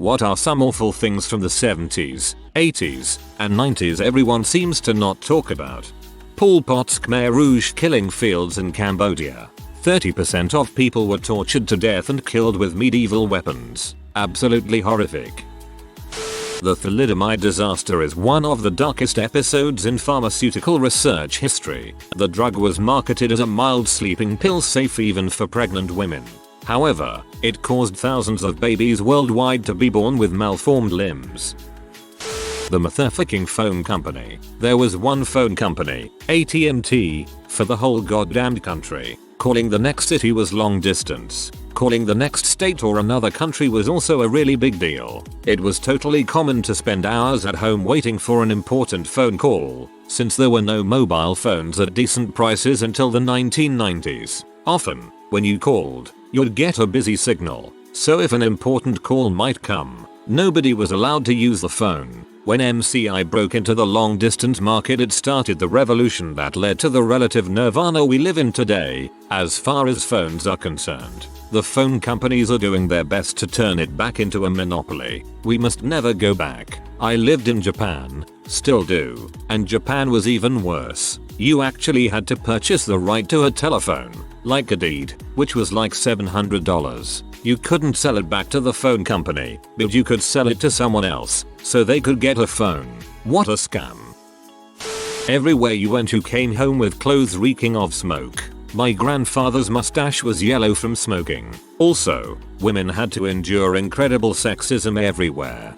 What are some awful things from the 70s, 80s, and 90s everyone seems to not talk about? Pol Pot's Khmer Rouge killing fields in Cambodia. 30% of people were tortured to death and killed with medieval weapons. Absolutely horrific. The thalidomide disaster is one of the darkest episodes in pharmaceutical research history. The drug was marketed as a mild sleeping pill safe even for pregnant women. However, it caused thousands of babies worldwide to be born with malformed limbs. The motherfucking phone company. There was one phone company, AT&T, for the whole goddamned country. Calling the next city was long distance. Calling the next state or another country was also a really big deal. It was totally common to spend hours at home waiting for an important phone call, since there were no mobile phones at decent prices until the 1990s. Often, when you called, you'd get a busy signal, so if an important call might come, nobody was allowed to use the phone. When MCI broke into the long distance market, it started the revolution that led to the relative nirvana we live in today, as far as phones are concerned. The phone companies are doing their best to turn it back into a monopoly. We must never go back. I lived in Japan, still do, and Japan was even worse. You actually had to purchase the right to a telephone, like a deed, which was like $700. You couldn't sell it back to the phone company, but you could sell it to someone else, so they could get a phone. What a scam. Everywhere you went you came home with clothes reeking of smoke. My grandfather's mustache was yellow from smoking. Also, women had to endure incredible sexism everywhere.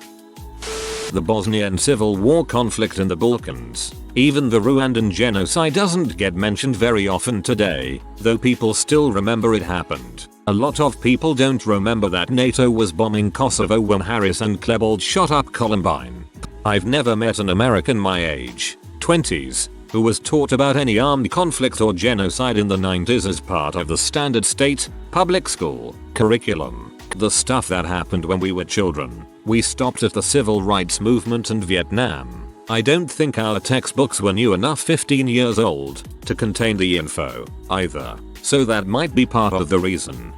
The Bosnian Civil War conflict in the Balkans. Even the Rwandan genocide doesn't get mentioned very often today, though people still remember it happened. A lot of people don't remember that NATO was bombing Kosovo when Harris and Klebold shot up Columbine. I've never met an American my age, 20s, who was taught about any armed conflict or genocide in the 90s as part of the standard state, public school, curriculum. The stuff that happened when we were children. We stopped at the civil rights movement and Vietnam. I don't think our textbooks were new enough 15 years old to contain the info, either, so that might be part of the reason.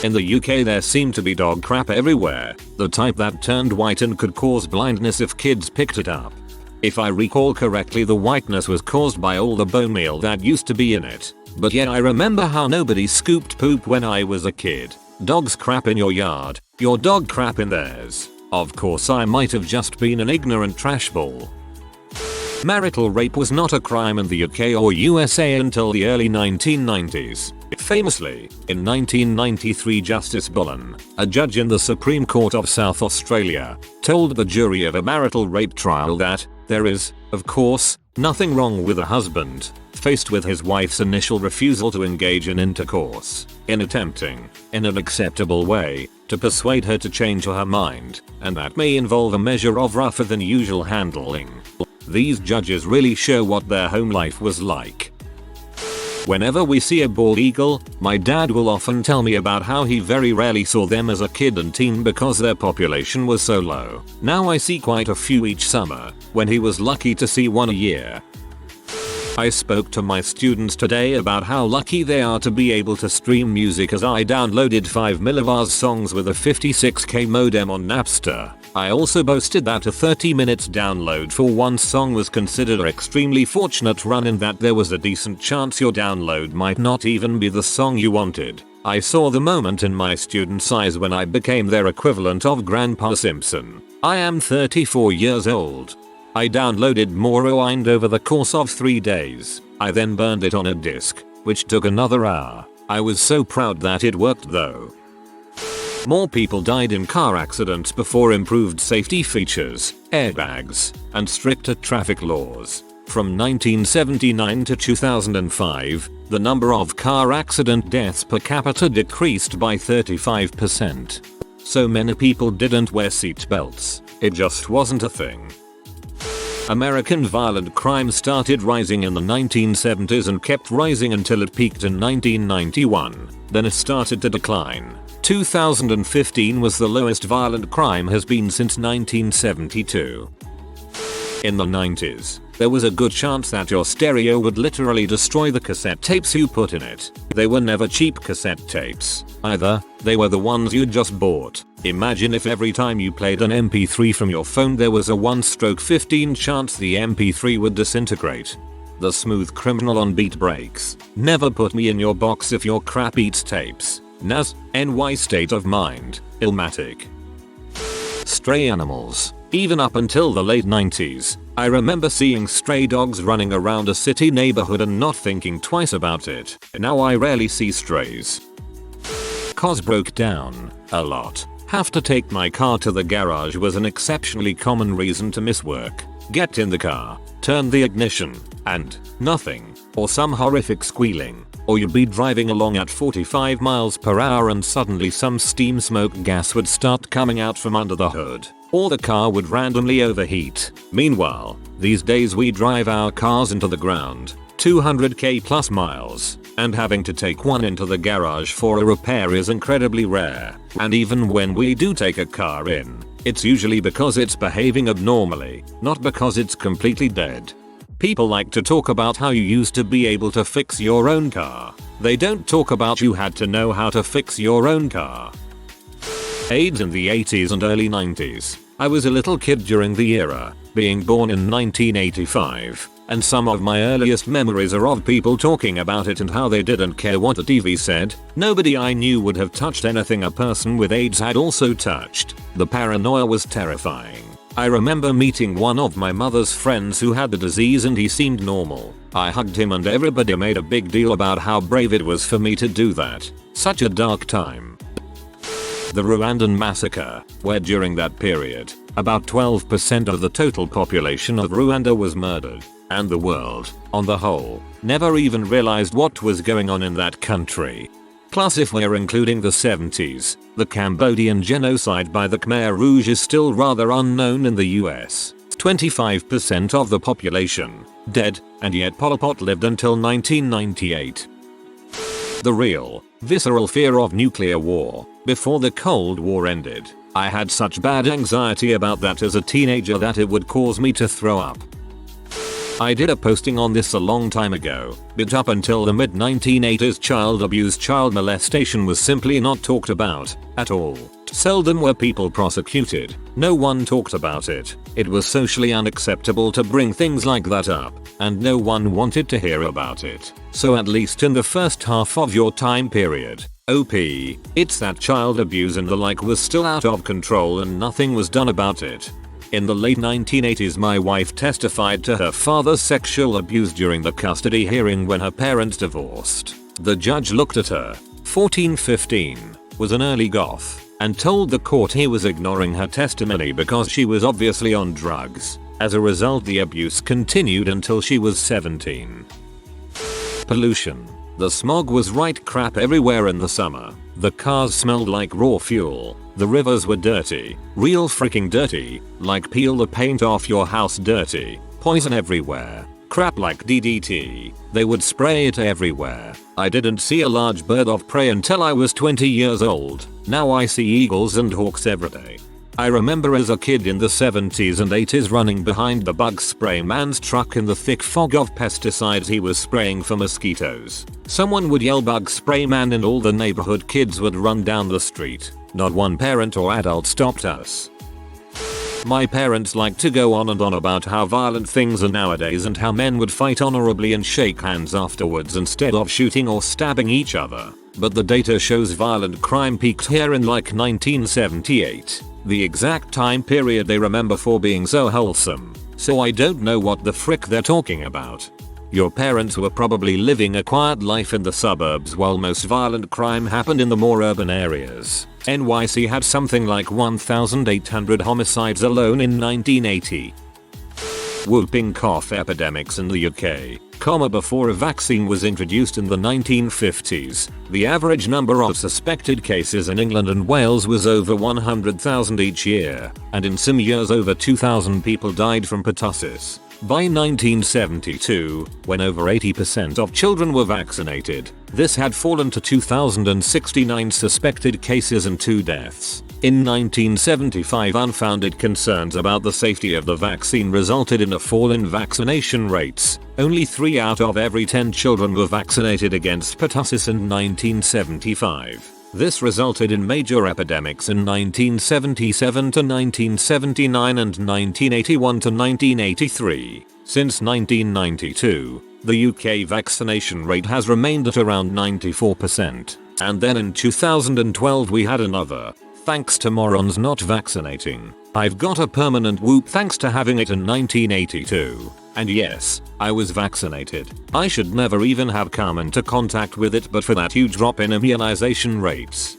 In the UK there seemed to be dog crap everywhere, the type that turned white and could cause blindness if kids picked it up. If I recall correctly, the whiteness was caused by all the bone meal that used to be in it, but yet I remember how nobody scooped poop when I was a kid. Dogs crap in your yard, your dog crap in theirs. Of course I might have just been an ignorant trash ball. Marital rape was not a crime in the UK or USA until the early 1990s. Famously, in 1993 Justice Bullen, a judge in the Supreme Court of South Australia, told the jury of a marital rape trial that there is, of course, nothing wrong with a husband, faced with his wife's initial refusal to engage in intercourse, in attempting, in an acceptable way, to persuade her to change her mind, and that may involve a measure of rougher than usual handling. These judges really show what their home life was like. Whenever we see a bald eagle, my dad will often tell me about how he very rarely saw them as a kid and teen because their population was so low. Now I see quite a few each summer, when he was lucky to see one a year. I spoke to my students today about how lucky they are to be able to stream music, as I downloaded 5 millibars songs with a 56k modem on Napster. I also boasted that a 30 minutes download for one song was considered an extremely fortunate run, in that there was a decent chance your download might not even be the song you wanted. I saw the moment in my students' eyes when I became their equivalent of Grandpa Simpson. I am 34 years old. I downloaded more Rewind over the course of 3 days. I then burned it on a disk, which took another hour. I was so proud that it worked though. More people died in car accidents before improved safety features, airbags, and stricter traffic laws. From 1979 to 2005, the number of car accident deaths per capita decreased by 35%. So many people didn't wear seat belts. It just wasn't a thing. American violent crime started rising in the 1970s and kept rising until it peaked in 1991. Then it started to decline. 2015 was the lowest violent crime has been since 1972. In the 90s, there was a good chance that your stereo would literally destroy the cassette tapes you put in it. They were never cheap cassette tapes either, they were the ones you just bought. Imagine if every time you played an MP3 from your phone there was a 1/15 chance the MP3 would disintegrate. The smooth criminal on beat breaks. Never put me in your box if your crap eats tapes. Nas, NY state of mind, Illmatic. Stray animals. Even up until the late 90s, I remember seeing stray dogs running around a city neighborhood and not thinking twice about it. Now I rarely see strays. Cars broke down. A lot. Have to take my car to the garage was an exceptionally common reason to miss work. Get in the car, turn the ignition, and nothing, or some horrific squealing, or you'd be driving along at 45 miles per hour and suddenly some steam smoke gas would start coming out from under the hood, or the car would randomly overheat. Meanwhile, these days we drive our cars into the ground, 200k plus miles, and having to take one into the garage for a repair is incredibly rare, and even when we do take a car in, it's usually because it's behaving abnormally, not because it's completely dead. People like to talk about how you used to be able to fix your own car. They don't talk about you had to know how to fix your own car. AIDS in the 80s and early 90s. I was a little kid during the era, being born in 1985, and some of my earliest memories are of people talking about it and how they didn't care what the TV said. Nobody I knew would have touched anything a person with AIDS had also touched. The paranoia was terrifying. I remember meeting one of my mother's friends who had the disease and he seemed normal. I hugged him and everybody made a big deal about how brave it was for me to do that. Such a dark time. The Rwandan massacre, where during that period, about 12% of the total population of Rwanda was murdered, and the world, on the whole, never even realized what was going on in that country. Plus if we're including the 70s, the Cambodian genocide by the Khmer Rouge is still rather unknown in the US. 25% of the population, dead, and yet Pol Pot lived until 1998. The real, visceral fear of nuclear war, before the Cold War ended. I had such bad anxiety about that as a teenager that it would cause me to throw up. I did a posting on this a long time ago, but up until the mid 1980s child abuse, child molestation was simply not talked about, at all. Seldom were people prosecuted, no one talked about it, it was socially unacceptable to bring things like that up, and no one wanted to hear about it. So at least in the first half of your time period, OP, it's that child abuse and the like was still out of control and nothing was done about it. In the late 1980s my wife testified to her father's sexual abuse during the custody hearing when her parents divorced. The judge looked at her, 14-15, was an early goth, and told the court he was ignoring her testimony because she was obviously on drugs. As a result the abuse continued until she was 17. Pollution. The smog was right crap everywhere in the summer. The cars smelled like raw fuel. The rivers were dirty. Real freaking dirty. Like peel the paint off your house dirty. Poison everywhere. Crap like DDT. They would spray it everywhere. I didn't see a large bird of prey until I was 20 years old. Now I see eagles and hawks every day. I remember as a kid in the 70s and 80s running behind the bug spray man's truck in the thick fog of pesticides he was spraying for mosquitoes. Someone would yell bug spray man and all the neighborhood kids would run down the street. Not one parent or adult stopped us. My parents like to go on and on about how violent things are nowadays and how men would fight honorably and shake hands afterwards instead of shooting or stabbing each other. But the data shows violent crime peaked here in like 1978. The exact time period they remember for being so wholesome. So I don't know what the frick they're talking about. Your parents were probably living a quiet life in the suburbs while most violent crime happened in the more urban areas. NYC had something like 1,800 homicides alone in 1980. Whooping cough epidemics in the UK. Before a vaccine was introduced in the 1950s, the average number of suspected cases in England and Wales was over 100,000 each year, and in some years over 2,000 people died from pertussis. By 1972, when over 80% of children were vaccinated, this had fallen to 2,069 suspected cases and 2 deaths. In 1975, unfounded concerns about the safety of the vaccine resulted in a fall in vaccination rates. Only 3 out of every 10 children were vaccinated against pertussis in 1975. This resulted in major epidemics in 1977 to 1979 and 1981 to 1983. Since 1992, the UK vaccination rate has remained at around 94%. And then in 2012 we had another. Thanks to morons not vaccinating. I've got a permanent whoop thanks to having it in 1982. And yes, I was vaccinated. I should never even have come into contact with it but for that huge drop in immunization rates.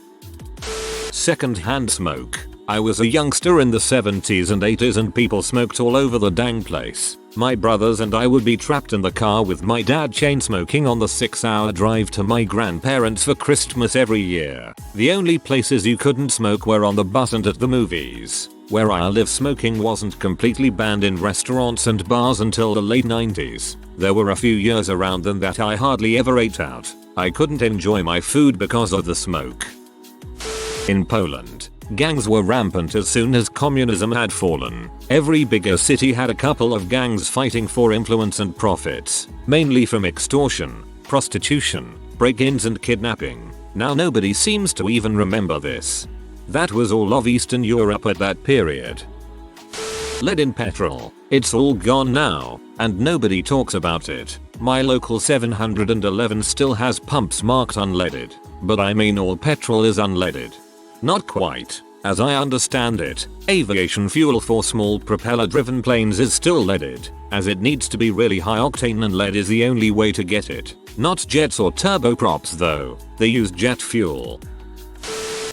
Second-hand smoke. I was a youngster in the 70s and 80s and people smoked all over the dang place. My brothers and I would be trapped in the car with my dad chain smoking on the 6-hour drive to my grandparents for Christmas every year. The only places you couldn't smoke were on the bus and at the movies. Where I live, smoking wasn't completely banned in restaurants and bars until the late 90s. There were a few years around then that I hardly ever ate out. I couldn't enjoy my food because of the smoke. In Poland, gangs were rampant as soon as communism had fallen. Every bigger city had a couple of gangs fighting for influence and profits, mainly from extortion, prostitution, break-ins and kidnapping. Now nobody seems to even remember this. That was all of Eastern Europe at that period. Lead in petrol. It's all gone now, and nobody talks about it. My local 711 still has pumps marked unleaded, but I mean all petrol is unleaded. Not quite. As I understand it, aviation fuel for small propeller-driven planes is still leaded, as it needs to be really high octane and lead is the only way to get it. Not jets or turboprops though, they use jet fuel.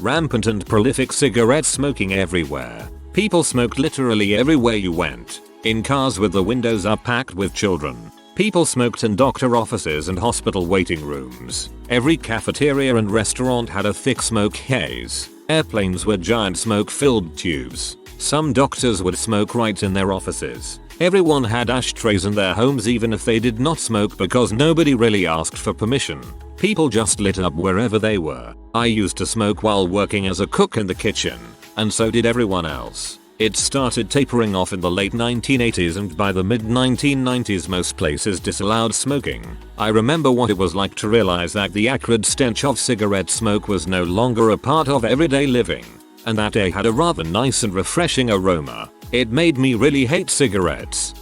Rampant and prolific cigarette smoking everywhere. People smoked literally everywhere you went. In cars with the windows up packed with children. People smoked in doctor offices and hospital waiting rooms. Every cafeteria and restaurant had a thick smoke haze. Airplanes were giant smoke-filled tubes. Some doctors would smoke right in their offices. Everyone had ashtrays in their homes even if they did not smoke because nobody really asked for permission. People just lit up wherever they were. I used to smoke while working as a cook in the kitchen, and so did everyone else. It started tapering off in the late 1980s and by the mid 1990s most places disallowed smoking. I remember what it was like to realize that the acrid stench of cigarette smoke was no longer a part of everyday living, and that it had a rather nice and refreshing aroma. It made me really hate cigarettes.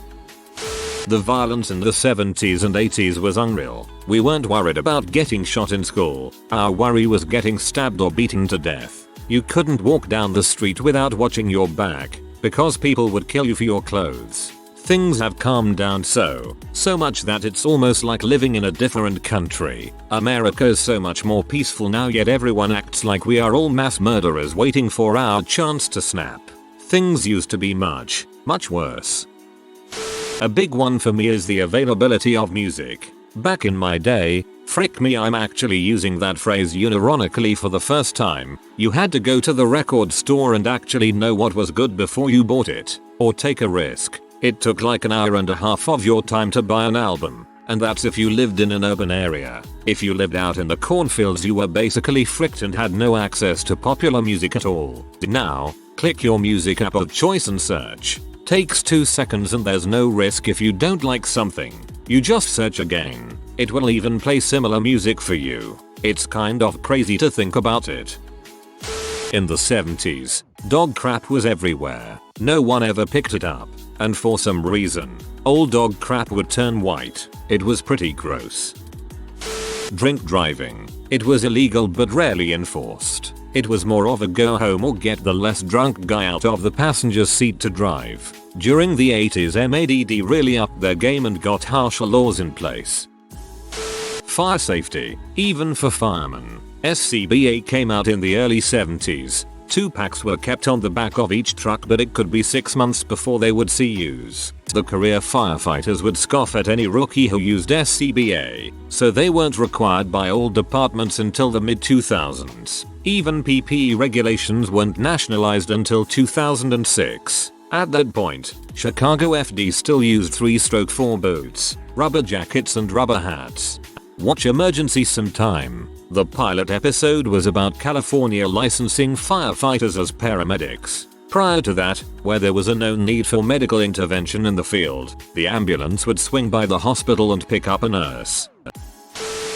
The violence in the 70s and 80s was unreal. We weren't worried about getting shot in school. Our worry was getting stabbed or beaten to death. You couldn't walk down the street without watching your back, because people would kill you for your clothes. Things have calmed down so much that it's almost like living in a different country. America is so much more peaceful now, yet everyone acts like we are all mass murderers waiting for our chance to snap. Things used to be much worse. A big one for me is the availability of music. Back in my day, frick me, I'm actually using that phrase unironically for the first time, you had to go to the record store and actually know what was good before you bought it, or take a risk. It took like an hour and a half of your time to buy an album, and that's if you lived in an urban area. If you lived out in the cornfields you were basically fricked and had no access to popular music at all. Now, click your music app of choice and search. Takes 2 seconds and there's no risk if you don't like something. You just search again. It will even play similar music for you. It's kind of crazy to think about it. In the 70s, dog crap was everywhere. No one ever picked it up. And for some reason, old dog crap would turn white. It was pretty gross. Drink driving. It was illegal but rarely enforced. It was more of a go home or get the less drunk guy out of the passenger seat to drive. During the 80s, MADD really upped their game and got harsher laws in place. Fire safety, even for firemen. SCBA came out in the early 70s. 2 packs were kept on the back of each truck, but it could be 6 months before they would see use. The career firefighters would scoff at any rookie who used SCBA, so they weren't required by all departments until the mid-2000s. Even PPE regulations weren't nationalized until 2006. At that point, Chicago FD still used 3-stroke 4 boots, rubber jackets and rubber hats. Watch Emergency sometime. The pilot episode was about California licensing firefighters as paramedics. Prior to that, where there was a known need for medical intervention in the field, the ambulance would swing by the hospital and pick up a nurse.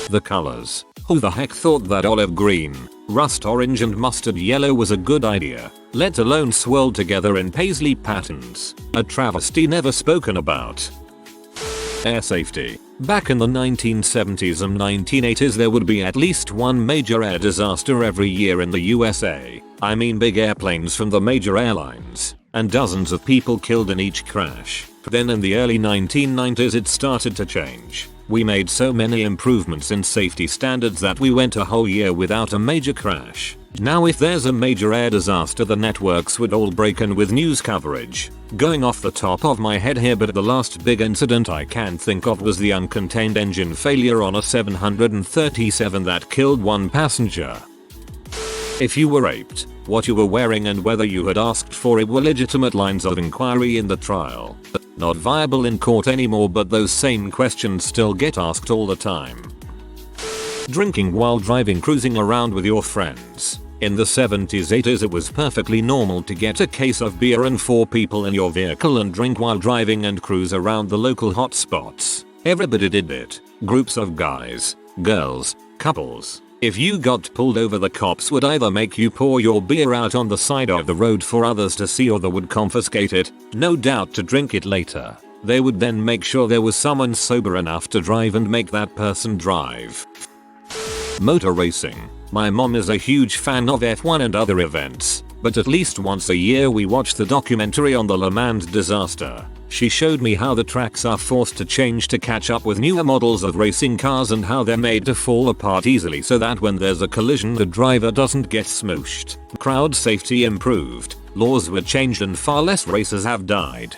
The colors. Who the heck thought that olive green, rust orange and mustard yellow was a good idea, let alone swirled together in paisley patterns? A travesty never spoken about. Air safety. Back in the 1970s and 1980s there would be at least one major air disaster every year in the USA. I mean big airplanes from the major airlines, and dozens of people killed in each crash. Then in the early 1990s it started to change. We made so many improvements in safety standards that we went a whole year without a major crash. Now if there's a major air disaster the networks would all break in with news coverage. Going off the top of my head here, but the last big incident I can think of was the uncontained engine failure on a 737 that killed one passenger. If you were raped, what you were wearing and whether you had asked for it were legitimate lines of inquiry in the trial. Not viable in court anymore, but those same questions still get asked all the time. Drinking while driving, cruising around with your friends. In the 70s 80s it was perfectly normal to get a case of beer and 4 people in your vehicle and drink while driving and cruise around the local hotspots. Everybody did it. Groups of guys, girls, couples. If you got pulled over the cops would either make you pour your beer out on the side of the road for others to see or they would confiscate it, no doubt to drink it later. They would then make sure there was someone sober enough to drive and make that person drive. Motor racing. My mom is a huge fan of F1 and other events, but at least once a year we watch the documentary on the Le Mans disaster. She showed me how the tracks are forced to change to catch up with newer models of racing cars and how they're made to fall apart easily so that when there's a collision the driver doesn't get smooshed. Crowd safety improved, laws were changed and far less racers have died.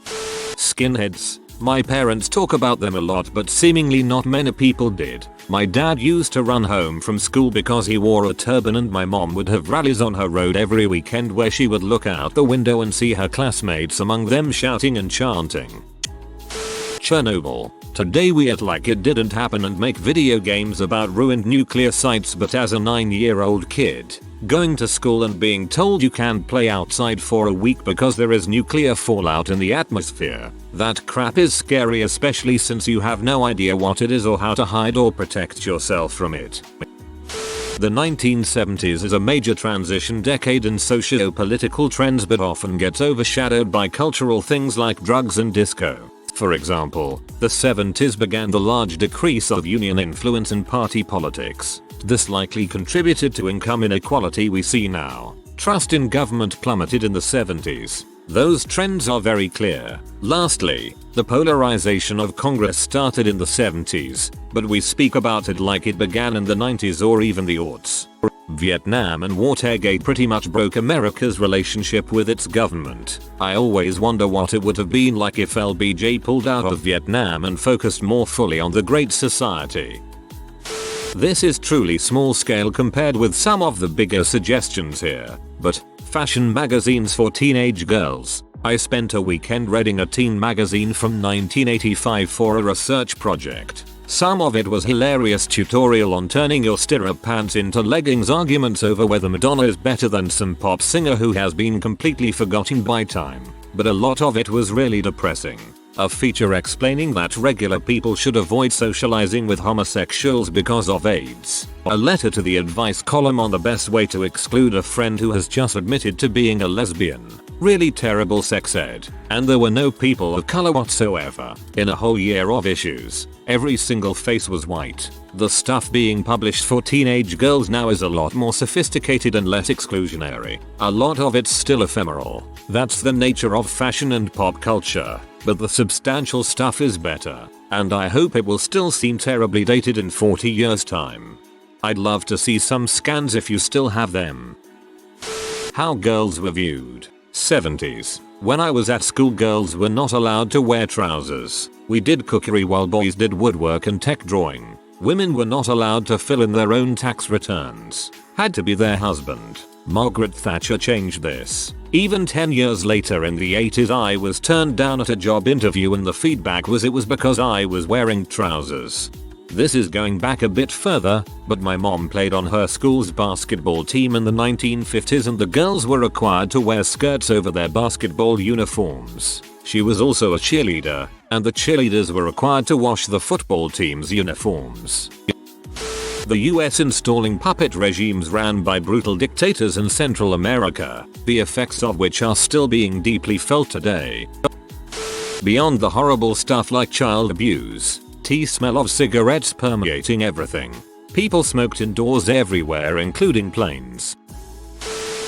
Skinheads. My parents talk about them a lot but seemingly not many people did. My dad used to run home from school because he wore a turban and my mom would have rallies on her road every weekend where she would look out the window and see her classmates among them shouting and chanting. Chernobyl. Today we act like it didn't happen and make video games about ruined nuclear sites, but as a 9-year-old kid, going to school and being told you can't play outside for a week because there is nuclear fallout in the atmosphere. That crap is scary, especially since you have no idea what it is or how to hide or protect yourself from it. The 1970s is a major transition decade in socio-political trends but often gets overshadowed by cultural things like drugs and disco. For example, the 70s began the large decrease of union influence in party politics. This likely contributed to income inequality we see now. Trust in government plummeted in the 70s. Those trends are very clear. Lastly, the polarization of Congress started in the 70s, but we speak about it like it began in the 90s or even the aughts. Vietnam and Watergate pretty much broke America's relationship with its government. I always wonder what it would have been like if LBJ pulled out of Vietnam and focused more fully on the Great Society. This is truly small scale compared with some of the bigger suggestions here, but fashion magazines for teenage girls. I spent a weekend reading a teen magazine from 1985 for a research project. Some of it was hilarious tutorial on turning your stirrup pants into leggings, arguments over whether Madonna is better than some pop singer who has been completely forgotten by time. But a lot of it was really depressing. A feature explaining that regular people should avoid socializing with homosexuals because of AIDS. A letter to the advice column on the best way to exclude a friend who has just admitted to being a lesbian. Really terrible sex ed. And there were no people of color whatsoever in a whole year of issues. Every single face was white. The stuff being published for teenage girls now is a lot more sophisticated and less exclusionary. A lot of it's still ephemeral. That's the nature of fashion and pop culture. But the substantial stuff is better. And I hope it will still seem terribly dated in 40 years time. I'd love to see some scans if you still have them. How girls were viewed. 70s. When I was at school, girls were not allowed to wear trousers. We did cookery while boys did woodwork and tech drawing. Women were not allowed to fill in their own tax returns. Had to be their husband. Margaret Thatcher changed this. Even 10 years later in the 80s I was turned down at a job interview and the feedback was it was because I was wearing trousers. This is going back a bit further, but my mom played on her school's basketball team in the 1950s and the girls were required to wear skirts over their basketball uniforms. She was also a cheerleader, and the cheerleaders were required to wash the football team's uniforms. The US installing puppet regimes ran by brutal dictators in Central America, the effects of which are still being deeply felt today. Beyond the horrible stuff like child abuse, the smell of cigarettes permeating everything. People smoked indoors everywhere, including planes.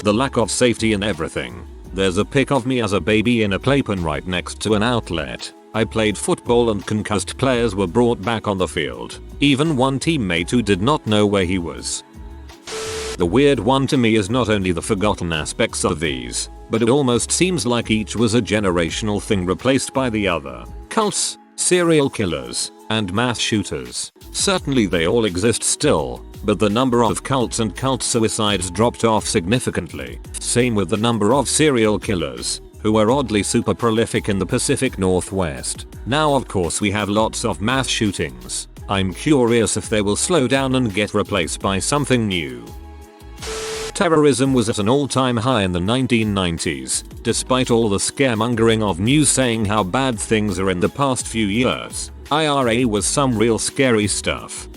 The lack of safety in everything. There's a pic of me as a baby in a playpen right next to an outlet. I played football and concussed players were brought back on the field. Even one teammate who did not know where he was. The weird one to me is not only the forgotten aspects of these, but it almost seems like each was a generational thing replaced by the other. Cults, serial killers, and mass shooters. Certainly they all exist still, but the number of cults and cult suicides dropped off significantly. Same with the number of serial killers, who are oddly super prolific in the Pacific Northwest. Now of course we have lots of mass shootings. I'm curious if they will slow down and get replaced by something new. Terrorism was at an all-time high in the 1990s, despite all the scaremongering of news saying how bad things are in the past few years. IRA was some real scary stuff.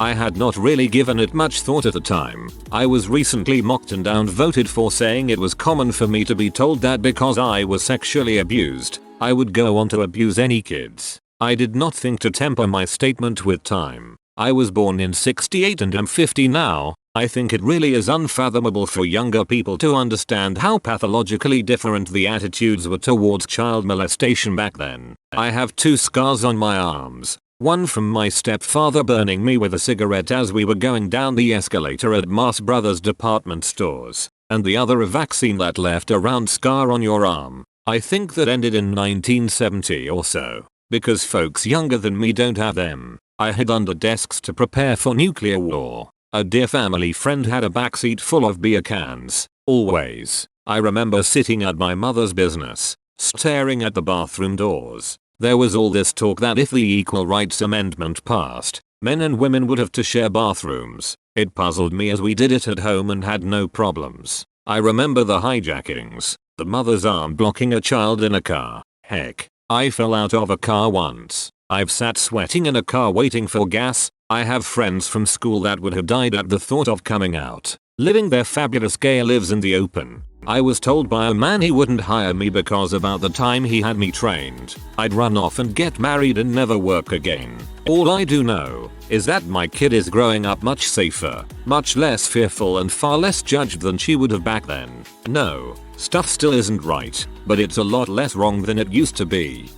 I had not really given it much thought at the time. I was recently mocked and downvoted for saying it was common for me to be told that because I was sexually abused, I would go on to abuse any kids. I did not think to temper my statement with time. I was born in '68 and am 50 now. I think it really is unfathomable for younger people to understand how pathologically different the attitudes were towards child molestation back then. I have 2 scars on my arms. One from my stepfather burning me with a cigarette as we were going down the escalator at Mars Brothers department stores, and the other a vaccine that left a round scar on your arm. I think that ended in 1970 or so, because folks younger than me don't have them. I hid under desks to prepare for nuclear war. A dear family friend had a backseat full of beer cans, always. I remember sitting at my mother's business, staring at the bathroom doors. There was all this talk that if the Equal Rights Amendment passed, men and women would have to share bathrooms. It puzzled me as we did it at home and had no problems. I remember the hijackings, the mother's arm blocking a child in a car. Heck, I fell out of a car once. I've sat sweating in a car waiting for gas. I have friends from school that would have died at the thought of coming out. Living their fabulous gay lives in the open. I was told by a man he wouldn't hire me because about the time he had me trained, I'd run off and get married and never work again. All I do know is that my kid is growing up much safer, much less fearful and far less judged than she would have back then. No, stuff still isn't right, but it's a lot less wrong than it used to be.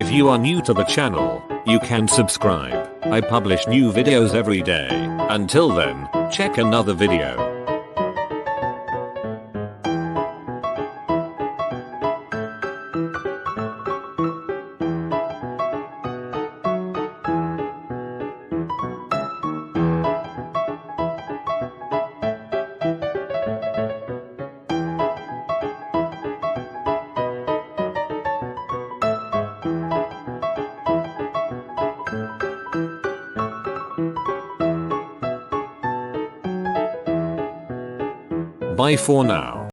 If you are new to the channel, you can subscribe. I publish new videos every day. Until then, check another video. Bye for now.